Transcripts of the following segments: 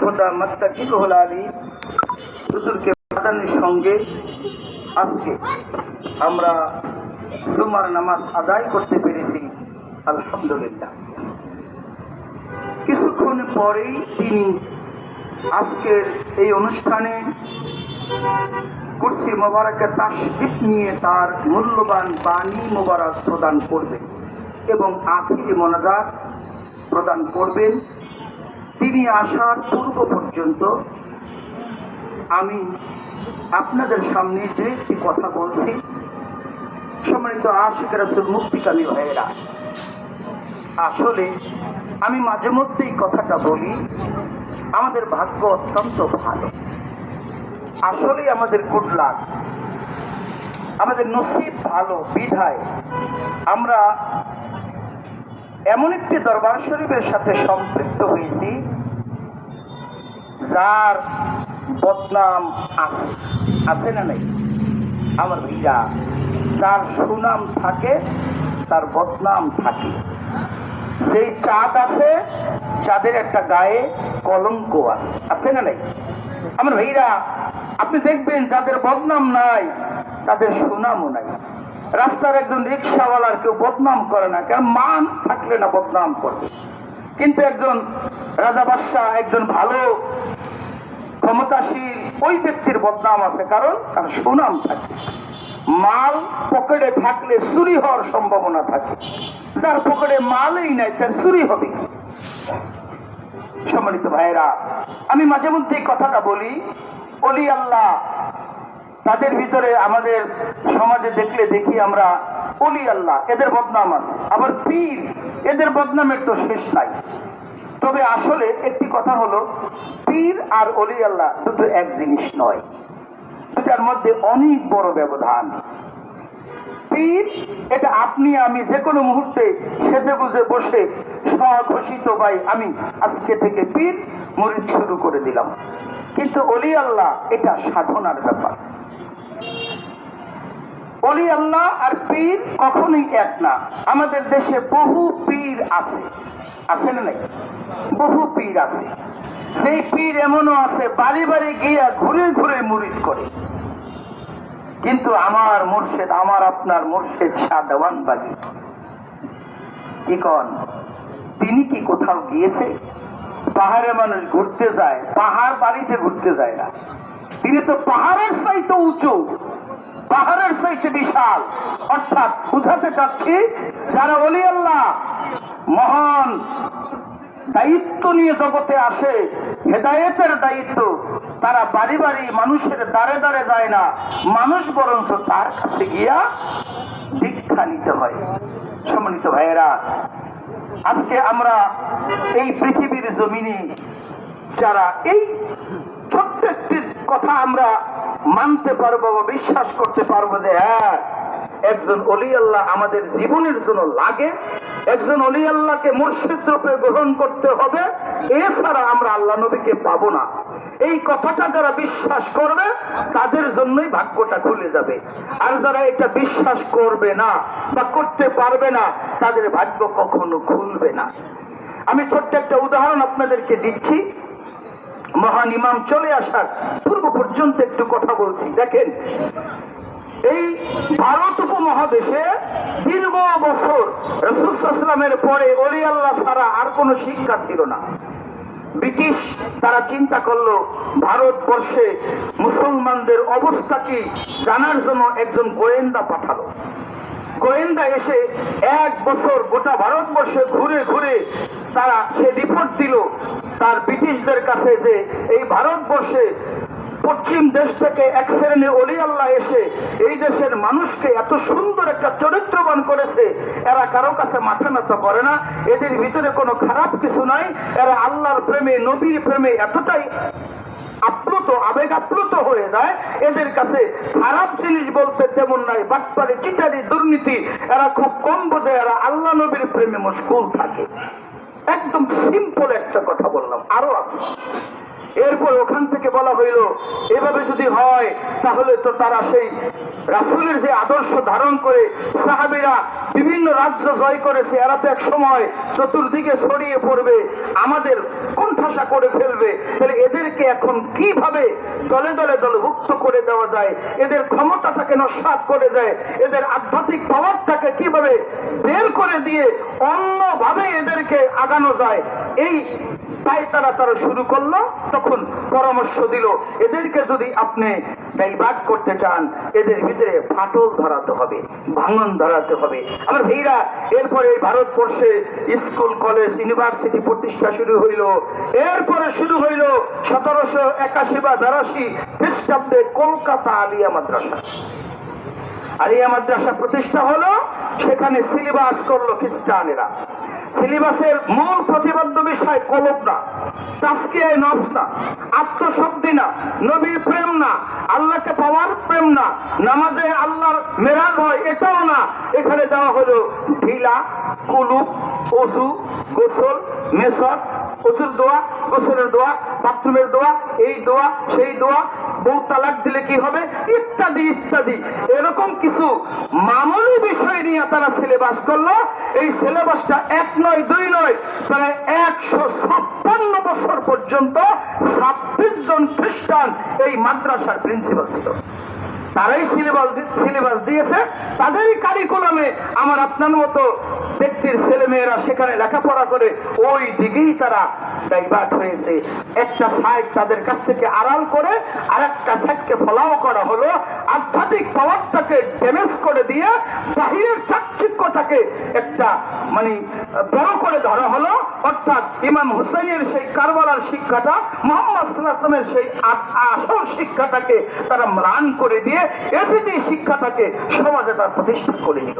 খোদা মাত্তাকিবুল আলী হুজুরকে বাজানোর সঙ্গে আজকে আমরা জুমার নামাজ আদায় করতে পেরেছি, আলহামদুলিল্লাহ। কিছুক্ষণ পরেই তিনি আজকের এই অনুষ্ঠানে কুরসি মোবারকের তাশরিফ নিয়ে তার মূল্যবান বাণী মোবারক প্রদান করবেন এবং আখিরি মোনাজাত প্রদান করবেন। তিনি আসার পূর্ব পর্যন্ত আমি আপনাদের সামনে যে একটি কথা বলছি, সম্মানিত আশিক রাসূল মুক্তিকামী ভাইয়েরা, আসলে আমি মাঝে মধ্যেই কথাটা বলি, আমাদের ভাগ্য অত্যন্ত ভালো। আসলে আমাদের গুড লাক, আমাদের নসিব ভালো বিধায় আমরা এমন একটি দরবার শরীফের সাথে সম্পৃক্ত হয়েছি যার বদনাম আছে না নাই? আমার ভাইয়া, যার সুনাম থাকে তার বদনাম থাকে। সেই চাঁদ আছে, চাঁদের একটা গায়ে কলঙ্ক আছে না নাই? আমার ভাইরা, আপনি দেখবেন যাদের বদনাম নাই তাদের সুনামও নাই। রাস্তার একজন রিক্সাওয়ালার কেউ বদনাম করে না, কারণ মান থাকলে না বদনাম করবে। কিন্তু একজন রাজা বাদশাহ, একজন ভালো ক্ষমতাশীল ওই ব্যক্তির বদনাম আছে, কারণ তার সুনাম থাকে। মাল পকেটে থাকলে চুরি হওয়ার সম্ভাবনা থাকে, যার পকেটে মালই নাই তার চুরি হবে। সম্মানিত ভাইয়েরা, আমি মাঝে মধ্যে কথাটা বলি, ওলি আল্লাহ তাদের ভিতরে আমাদের সমাজে দেখলে দেখি আমরা ওলি আল্লাহ এদের বদনাম আছে, আবার পীর এদের বদনামের তো শেষ নাই। তবে আসলে একটি কথা হলো, পীর আর ওলি আল্লাহ দুটো এক জিনিস নয়, দুটার মধ্যে অনেক বড় ব্যবধান। পীর এটা আপনি আমি যে কোনো মুহূর্তে সেজে গুজে বসে স্বঘোষিত ভাই আমি আজকে থেকে পীর মুরিদ শুরু করে দিলাম। কিন্তু ওলি আল্লাহ এটা সাধনার ব্যাপার। ওলি আল্লাহ আর পীর কখনোই এক না। আমাদের দেশে বহু পীর আছে না নাই? বহু পীর আছে। সেই পীর এমনও আছে বাড়ি বাড়ি গিয়া ঘুরে ঘুরে মুরিদ করে। কিন্তু আমার মুর্শেদ, আমার আপনার মুর্শেদ শাহ দেওয়ান বাগী কি কন, তিনি কি কোথাও গিয়েছে? পাহাড়ে মানুষ ঘুরতে যায়, পাহাড় বাড়িতে ঘুরতে যায় না। তিনি তো পাহাড়ের চাইতে উঁচু, পাহাড়ের চাইতে বিশাল। অর্থাৎ বুঝাতে চাচ্ছি, যারা ওলি আল্লাহ মহান দায়িত্ব নিয়ে জগতে আসে, হেদায়েতের দায়িত্ব, তারা বাড়ি বাড়ি মানুষের দ্বারে দ্বারে যায় না, মানুষ বরঞ্চ তার কাছে গিয়া দীক্ষা নিতে হয়। সম্মানিত ভাইয়েরা, আজকে আমরা এই পৃথিবীর জমিনে যারা এই ছোট্ট একটি কথা আমরা মানতে পারবো বা বিশ্বাস করতে পারবো যে হ্যাঁ, একজন ওলি আল্লাহ আমাদের জীবনের জন্য লাগে, একজন ওলি আল্লাহকে মুর্শিদ রূপে গ্রহণ করতে হবে, এছাড়া আমরা আল্লাহ নবীকে পাবো না, এই কথাটা যারা বিশ্বাস করবে তাদের জন্যই ভাগ্যটা খুলে যাবে। আর যারা এটা বিশ্বাস করবে না বা করতে পারবে না, তাদের ভাগ্য কখনো খুলবে না। আমি ছোট্ট একটা উদাহরণ আপনাদেরকে দিচ্ছি। মহান ইমাম চলে আসার পূর্ব পর্যন্ত একটু কথা বলছি। দেখেন, এই ভারত উপমহাদেশে দীর্ঘ বছর রাসূল সাল্লাল্লাহু আলাইহি ওয়াসাল্লামের পরে ওলি আল্লাহ ছাড়া আর কোনো শিক্ষা ছিল না। ব্রিটিশ তারা চিন্তা করলো ভারতবর্ষে মুসলমানদের অবস্থা কি জানার জন্য একজন গোয়েন্দা পাঠালো। গোয়েন্দা এসে 1 বছর গোটা ভারতবর্ষে ঘুরে ঘুরে তারা সে রিপোর্ট দিল তার ব্রিটিশদের কাছে যে এই ভারতবর্ষে পশ্চিম দেশ থেকে এক শ্রেণীর ওলি আল্লাহ এসে এই দেশের মানুষকে এত সুন্দর একটা চরিত্রবান করেছে, এরা কারো কাছে মাথা নত করে না, এদের ভিতরে কোনো খারাপ কিছু নাই, এরা আল্লাহর প্রেমে নবীর প্রেমে এতটাই আপ্লুত, আবেগ আপ্লুত হয়ে যায়, এদের কাছে খারাপ জিনিস বলতে তেমন নাই, বাটপারি চিটারি দুর্নীতি এরা খুব কম বোঝে, এরা আল্লাহ নবীর প্রেমে মশগুল থাকে। একদম সিম্পল একটা কথা বললাম, আরো আছে। এরপর ওখান থেকে বলা হইল এভাবে যদি হয় তাহলে তো তারা সেই রাসূলের যে আদর্শ ধারণ করে সাহাবীরা বিভিন্ন রাজ্য জয় করেছে, এরা তো এক সময় চতুর্দিকে ছড়িয়ে পড়বে, আমাদের কোণঠাসা করে ফেলবে। তাহলে এদেরকে এখন কিভাবে দলে দলে দলভুক্ত করে দেওয়া যায়, এদের ক্ষমতাটাকে নস্যাৎ করে দেয়, এদের আধ্যাত্মিক পাওয়ারটাকে কিভাবে বের করে দিয়ে অন্যভাবে এদেরকে আগানো যায়, এই তাই তারা শুরু করলো। তখন পরামর্শ দিল এদেরকে যদি আপনি ডাইভার্ট করতে চান, এদের ভিতরে ফাটল ধরাতে হবে, ভাঙন ধরাতে হবে। আমার ভাইরা, এরপরে এই ভারতবর্ষে স্কুল কলেজ ইউনিভার্সিটি প্রতিষ্ঠা শুরু হইল। এরপরে শুরু হইল 1781 বা 82 খ্রিস্টাব্দে কলকাতা আলিয়া মাদ্রাসা। আলিয়া মাদ্রাসা প্রতিষ্ঠা হলো, সেখানে সিলেবাস করলো খ্রিস্টানেরা। সিলেবাসের মূল প্রতিপাদ্য বিষয় কলব না, তাজকিয়ায়ে নফস না, আত্মশুদ্ধি না, নবীর প্রেম না, আল্লাহকে পাওয়ার প্রেম না, নামাজে আল্লাহর মেরাজ হয় এটাও না। এখানে দেওয়া হলো ঢিলা, কুলুপ, ওযু, গোসল, মেসওয়াক, ওযুর দোয়া, গোসলের দোয়া, বাথরুমের দোয়া, এই দোয়া সেই দোয়া, বউ তালাক দিলে কি হবে, ইত্যাদি ইত্যাদি। এরকম কিছু মামুলি বিষয় নিয়ে তারা সিলেবাস করলো। এই সিলেবাসটা 1 নয় 2 নয়, প্রায় 156 বছর পর্যন্ত 26 জন খ্রিস্টান এই মাদ্রাসার প্রিন্সিপাল ছিল। তারাই সিলেবাস দিয়েছে, তাদেরই কারিকুলামে আমার আপনার মতো ব্যক্তির ছেলেমেয়েরা সেখানে লেখাপড়া করে ওই দিকেই তারা ডাইভার্ট হয়েছে। একটা সাইড তাদের কাছ থেকে আড়াল করে আর একটা সাইডকে ফলাও করা হলো। আধ্যাত্মিক পাওয়ারটাকে ড্যামেজ করে দিয়ে বাহিরের চাকচিক্যটাকে একটা বড় করে ধরা হলো। অর্থাৎ ইমাম হুসাইনের সেই কারবালার শিক্ষাটা, মুহাম্মদ সাল্লাল্লাহু আলাইহি ওয়াসাল্লামের সেই আসল শিক্ষাটাকে তারা ম্লান করে দিয়ে এসিটি শিক্ষাটাকে সমাজে তার প্রতিষ্ঠা করে দিল।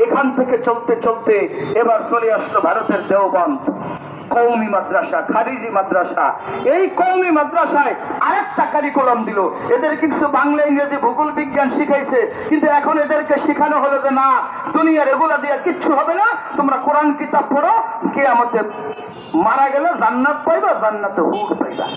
এখান থেকে চলতে চলতে এবার চলে আসলো ভারতের দেওবন্দ কওমি মাদ্রাসা, খারিজি মাদ্রাসা। এই কওমি মাদ্রাসায় আরেকটা কারিকুলাম দিল। এদের কিছু বাংলা, ইংরেজি, ভূগোল, বিজ্ঞান শিখাইছে, কিন্তু এখন এদেরকে শেখানো হলো যে না, দুনিয়ার এগুলা দিয়ে কিচ্ছু হবে না, তোমরা কোরআন কিতাব পড়ো, কিয়ামতে মারা গেলে জান্নাত পাইবা, জান্নাতে হুর পাইবা।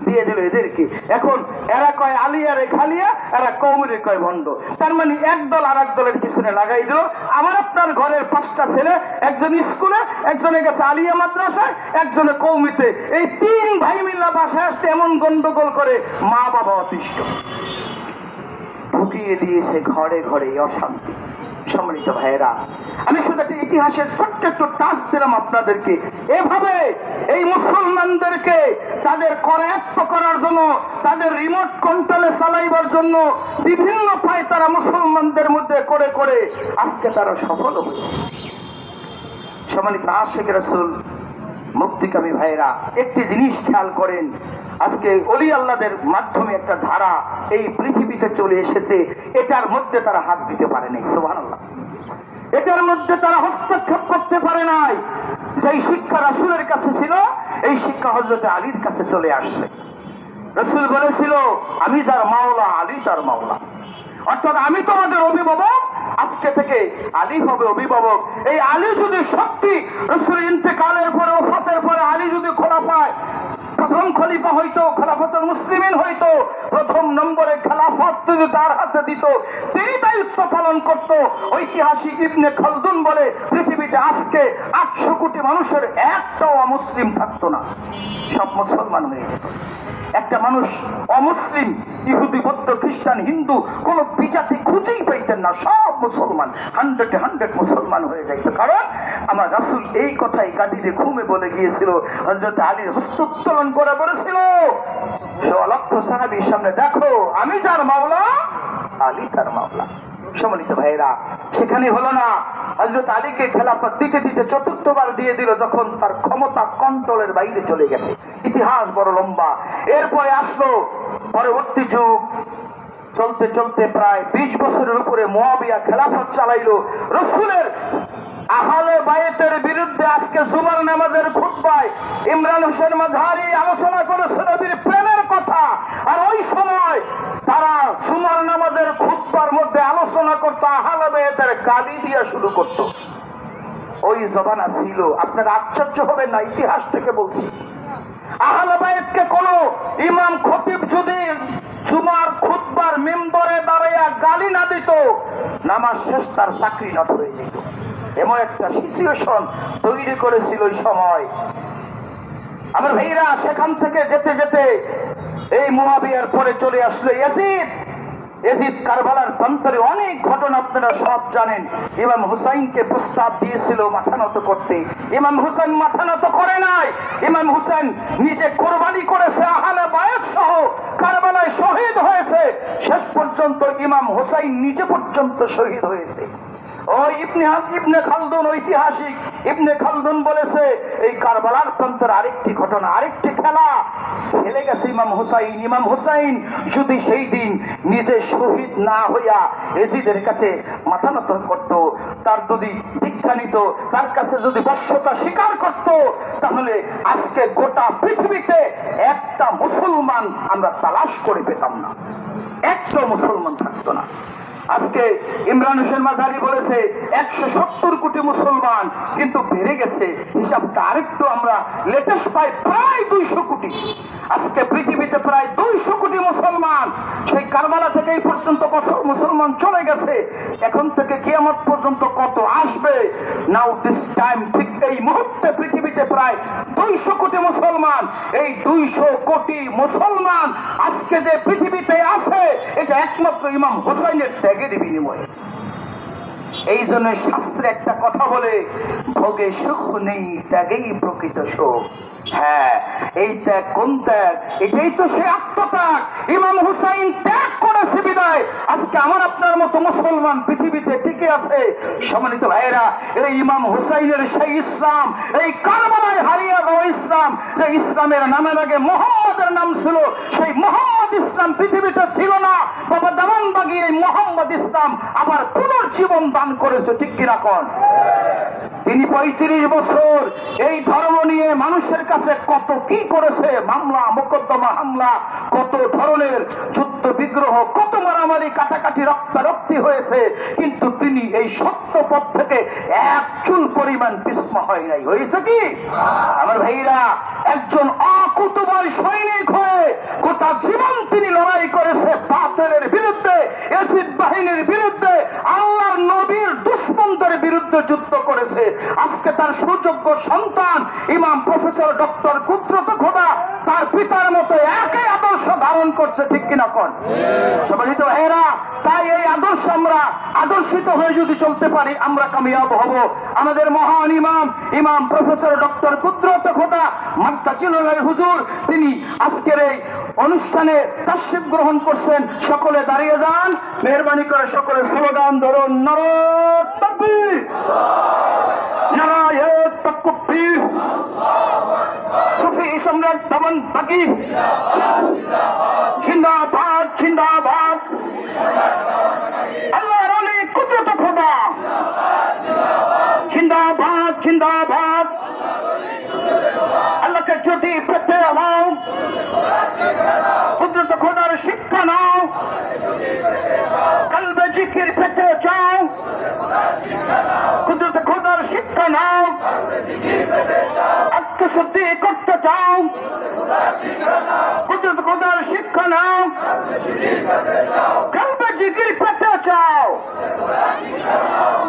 দিয়ে দিল এদেরকে। এখন এরা কয় আলিয়ারে খালিয়া, এরা কওমিরে কয় ভণ্ড। তার মানে এক দল আর এক দলের পিছনে লাগাই দিল। আমার আপনার ঘরের 5টা ছেলে, একজন স্কুলে, একজনে গেছে আলিয়া মাদ্রাসায়, একজনে কওমিতে। এই 3 ভাই মিল্লা বাসায় আসতে এমন গন্ডগোল করে মা বাবা অতিষ্ঠ, ঢুকিয়ে দিয়েছে ঘরে ঘরে অশান্তি। সম্মানিত ভাইয়েরা, আমি শুধু একটা ইতিহাসের ছোট্ট একটু টাচ দিলাম আপনাদেরকে। এভাবে এই মুসলমানদেরকে তাদের করায়ত্ত করার জন্য, তাদের রিমোট কন্ট্রোলে চালাইবার জন্য বিভিন্ন পায় তারা মুসলমানদের মধ্যে করে করে আজকে তারা সফল হয়েছে। সম্মানিত আশিক রাসূল মুক্তিকামী ভাইয়েরা, একটি জিনিস খেয়াল করেন, আজকে ওলি আল্লাহদের মাধ্যমে একটা ধারা এই পৃথিবীতে চলে এসেছে, এটার মধ্যে তারা হাত দিতে পারে নাই। সুবহানাল্লাহ। এটার মধ্যে তারা হস্তক্ষেপ করতে পারে নাই। যেই শিক্ষা রাসূলের কাছে ছিল, এই শিক্ষা হযরত আলীর কাছে চলে আসছে। রাসূল বলেছিল, আমি যার মাওলা, আলী তার মাওলা। অর্থাৎ আমি তোমাদের অভিভাবক, আজকে থেকে আলী হবে অভিভাবক। এই আলী যদি সত্যি রাসূল ইন্তেকালের পরে, ওফাতের পরে আলী যদি খোলাফায় প্রথম খলিফা হইতো, খেলাফতুল মুসলিমিন হইতো, প্রথম নম্বরে খেলাফত যদি তার হাতে দিত, তিনি দায়িত্ব পালন করত। ঐতিহাসিক ইবনে খালদুন বলে, পৃথিবীতে আজকে 800 কোটি মানুষের একটাও অমুসলিম থাকতো না, সব মুসলমান হয়ে যেত। একটা মানুষ অমুসলিম, ইহুদি, বৌদ্ধ, খ্রিস্টান, হিন্দু কোন বিজাতি খুঁজেই পাইতেন না, সব মুসলমান, 100 মুসলমান হয়ে যাইত। কারণ আমার রাসূল এই কথাই গাদিরে ঘুমে বলে গিয়েছিল। হযরত আলীর হস্তোত্তোলন করে বলেছিল, 100 লক্ষ সাহাবীর সামনে, দেখো আমি যার মাওলা, আলী তার মাওলা। সম্মানিত ভাইয়েরা, সেখানে হলো না, হযরত আলীকে খেলাফত দিতে দিতে 4র্থবার দিয়ে দিল, যখন তার ক্ষমতা কন্ট্রোলের বাইরে চলে গেছে। ইতিহাস বড় লম্বা। এরপরে আসলো পরবর্তী যুগ। চলতে চলতে প্রায় 20 বছরের উপরে মুয়াবিয়া খেলাফত চালাইলো। রাসূলের আহলে বাইতের বিরুদ্ধে আজকে জুমার নামাজের খুতবায় ইমরান হোসেন মাযহারি আলোচনা করেছে নবীর প্রেমের কথা। আর ওই সময় তারা জুমার নামাজের খুতবার মধ্যে আলোচনা করত, আহলে বাইতের গালি দিয়া শুরু করত। ওই জমানা ছিল, আপনারা আশ্চর্য হবেন না, ইতিহাস থেকে বলছি। আহলে বাইতকে কোন ইমাম খতিব যদি জুমার খুতবার মিম্বরে দাঁড়াইয়া গালি না দিত, নামাজ শেষ তার চাকরি নষ্ট হয়ে যেত। এমন একটা সিচুয়েশন তৈরি করেছিল ওই সময়। আমার ভাইরা, সেখান থেকে যেতে যেতে এই মুআবিয়ার পরে চলে আসলো ইয়াজিদ। ইয়াজিদ কারবালার প্রান্তরে অনেক ঘটনা আপনারা সব জানেন। ইমাম হুসাইনকে প্রস্তাব দিয়েছিল মাথা নত করতে, ইমাম হুসাইন মাথা নত করে নাই। ইমাম হুসাইন নিজে কোরবানি করেছে, আহলে বায়াত সহ কারবালায় শহীদ হয়েছে। শেষ পর্যন্ত ইমাম হুসাইন নিজে পর্যন্ত শহীদ হয়েছে। ওই ইবনে খালদুন, ঐতিহাসিক ইবনে খালদুন বলেছে, এই কারবালার প্রান্তরে আরেকটি ঘটনা, আরেকটি খেলা খেলে গেছে ইমাম হুসাইন। ইমাম হুসাইন যদি সেই দিন নিজে শহীদ না হইয়া এজিদের কাছে মাথা নত করত, তার যদি দীক্ষা নিত, তার কাছে যদি বশ্যতা স্বীকার করত, তাহলে আজকে গোটা পৃথিবীতে একটা মুসলমান আমরা তালাশ করে পেতাম না, একটা মুসলমান থাকতো না। আজকে ইমরান হোসেন মাঝারি বলেছে 170 কোটি মুসলমান, কিন্তু বেড়ে গেছে হিসাবটা আরেকটু আমরা লেটেস্ট পাই, প্রায় 200 কোটি। আজকে পৃথিবীতে প্রায় 200 কোটি মুসলমান। সেই কারবালা থেকে এই পর্যন্ত কত মুসলমান চলে গেছে, এখন থেকে কিয়ামত পর্যন্ত কত আসবে। নাও দিস টাইম, ঠিক এই মুহূর্তে পৃথিবীতে প্রায় 200 কোটি মুসলমান। এই 200 কোটি মুসলমান আজকে যে পৃথিবীতে আছে, এটা একমাত্র ইমাম হুসাইনের ত্যাগের বিনিময়ে। এই জন্য শাস্ত্রে একটা কথা বলে, ভোগে সুখ নেই, ত্যাগেই প্রকৃত সুখ। হ্যাঁ, এই ত্যাগ কোন ত্যাগ? এটাই তো সে আত্মত্যাগ। ইমাম হুসাইন ত্যাগ করেছে বিদায় আজকে আমার আপনার মতো মুসলমান পৃথিবীতে টিকে আছে। সম্মানিত ভাইয়েরা, এই ইমাম হুসাইনের সেই ইসলাম, এই কারবালায় হারিয়ে যাওয়া ইসলাম, যে ইসলামের নামের আগে মোহাম্মদের নাম ছিল, সেই মোহাম্মদ ইসলাম পৃথিবীতে ছিল না। বাবা দামানবাগী এই মোহাম্মদ ইসলাম আবার পুনর্জীবন দান করেছে, ঠিক কিনা কোন? তিনি 35 বছর এই ধর্ম নিয়ে মানুষের কাছে কত কি করেছে, মামলা মোকদ্দমা হামলা, কত ধরনের যুদ্ধ বিগ্রহ, কত মারামারি কাটাকাটি রক্তারক্তি হয়েছে, কিন্তু তিনি এই সত্য পথ থেকে এক চুল পরিমাণ পিছপা হয় নাই। হয়েছে কি আমার ভাইরা? একজন অকুতুবল সৈনিক হয়ে গোটা জীবন তিনি লড়াই করেছে বাতিলের বিরুদ্ধে, এসিড বাহিনীর বিরুদ্ধে, আল্লাহর নবীর দুশমনদের বিরুদ্ধে যুদ্ধ করেছে। আজকে তার সুযোগ্য সন্তান ইমাম প্রফেসর ডক্টর কুদরত খোদা তার পিতার মতো একই আদর্শ ধারণ করছে, ঠিক কিনা কোন? সম্মানিত ভাইয়েরা, তাই এই আদর্শ আমরা আদর্শিত হয়ে যদি চলতে পারি, আমরা কামিয়াব হব। আমাদের মহান ইমাম প্রফেসর ডক্টর কুদরত খোদা মাক্কাচিনুল হুজুর, তিনি আজকের এই অনুষ্ঠানে তাশরিফ গ্রহণ করছেন। সকলে দাঁড়িয়ে যান, মেহরবানি করে সকলে স্লোগান ধরুন, নারায়ে তাকবীর, নারায়ে তাকবীর। সুফি সম্রাট দামানবাগী জিন্দাবাদ, জিন্দাবাদ। আল্লাহর ওলি কুদরত খোদা জিন্দাবাদ, জিন্দাবাদ। আল্লাহকে যদি পেতে হও, কুদরত খোদার শিক্ষা নাও, কলবে জিকির পেতে চাও, কুদরত খোদার শিক্ষা নাও, আত্মশুদ্ধি করতে চাও, কুদরত খোদার শিক্ষা নাও, কলবে জিকির পেতে চাও।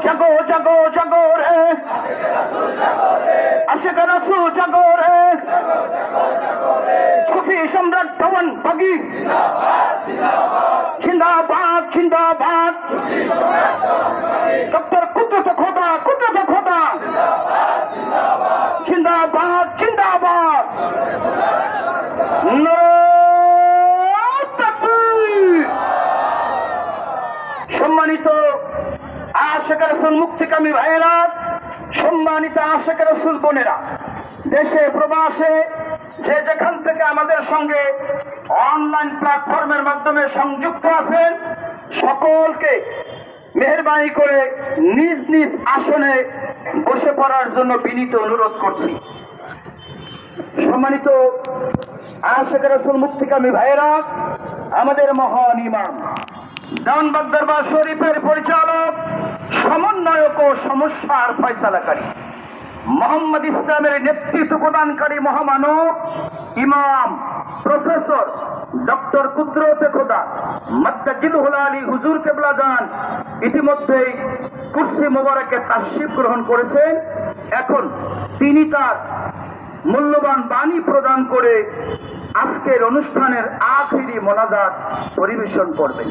জাগো জাগো জাগো রে, আশিক রাসূল জাগো রে, সুফি সম্রাট দামানবাগী জিন্দাবাদ, জিন্দাবাদ। ডক্টর কুদরত খোদা, কুদরত খোদা জিন্দাবাদ, জিন্দাবাদ। নারায়ে তাকবীর। সম্মানিত আশিক রাসূল মুক্তিকামী ভাইয়েরা, সম্মানিত আশিক রাসূল বোনেরা, দেশে প্রবাসে যে যেখান থেকে আমাদের সঙ্গে অনলাইন প্ল্যাটফর্মের মাধ্যমে সংযুক্ত আছেন, সকলকে মেহরবানি করে নিজ নিজ আসনে বসে পড়ার জন্য বিনীত অনুরোধ করছি। সম্মানিত আশিক রাসূল মুক্তিকামী ভাইয়েরা, আমাদের মহান ইমাম দেওয়ানবাগ দরবার শরীফের পরিচালক, সমন্বয়ক ও সমস্যার ফয়সালাকারী, মোহাম্মদ ইসলামের নেতৃত্ব প্রদানকারী মহামানব ইমাম প্রফেসর প্রফেসর ডক্টর কুদরতে খোদা মাদ্দাজিলুল আলী হুজুর কেবলা যান ইতিমধ্যেই কুরসি মোবারকে তাশরিফ গ্রহণ করেছেন। এখন তিনি তার মূল্যবান বাণী প্রদান করে আজকের অনুষ্ঠানের আখিরি মোনাজাত পরিবেশন করবেন।